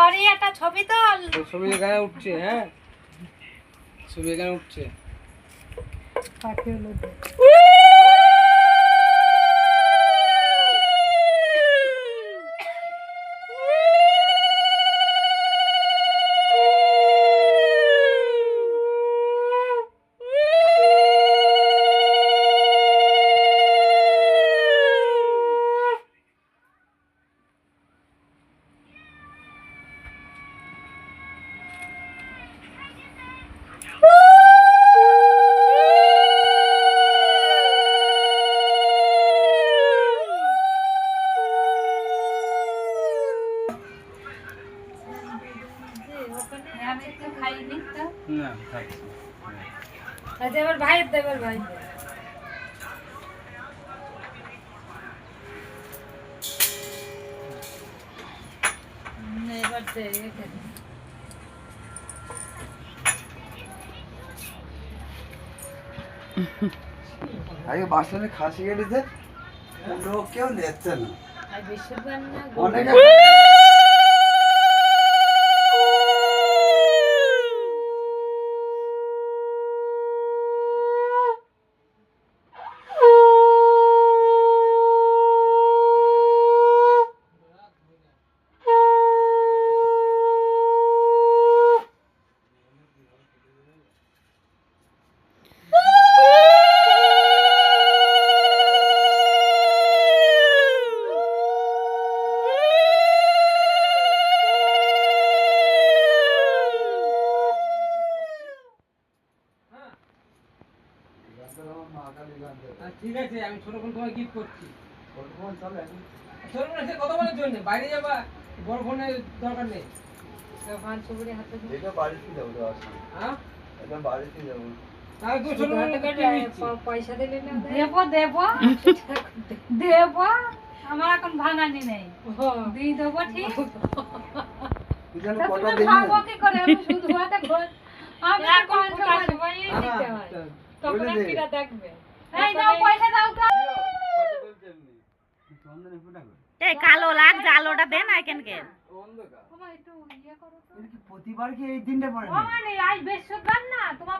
অরি একটা ছবি তোল। ছবি এখানে উঠছে। হ্যাঁ ছবি এখানে উঠছে। কাকে হলো না থাকছে। আচ্ছা এবার ভাই দেবার ভাই এবার দে আগে বাসনে খাসি কেটেছে লোক কেউ নিচ্ছে না আর বিশ্ববান না অনেকে ঠিক আছে আমি ছোট ফোন তোমায় গিফট করছি। ছোট ফোন কত বলার জন্য বাইরে যাবা বড় ফোনের দরকার নেই। ভান ছবি হাতে দিয়ে এটা বাড়িতে যাবো হ্যাঁ এটা বাড়িতে যাবো তাহলে তো ছোট ফোন পয়সা দিলে না দেবো দেবো আমার এখন ভাঙানি নেই দিয়ে দেবো ঠিক কটা তুমি ভাবো কি করে আমি শুধু হাতে ঘর আমি কোন সময় দিতে হয় তখন কিরা দেখবে এই দাও পয়সা দাও তো এই কালো লাগ জালোটা দেন না কেন কেন তোমার একটু ইয়ে করো তো প্রতিবার কি এই দিনটা পড়ে ও মানে আজ বৃহস্পতিবার না তোমার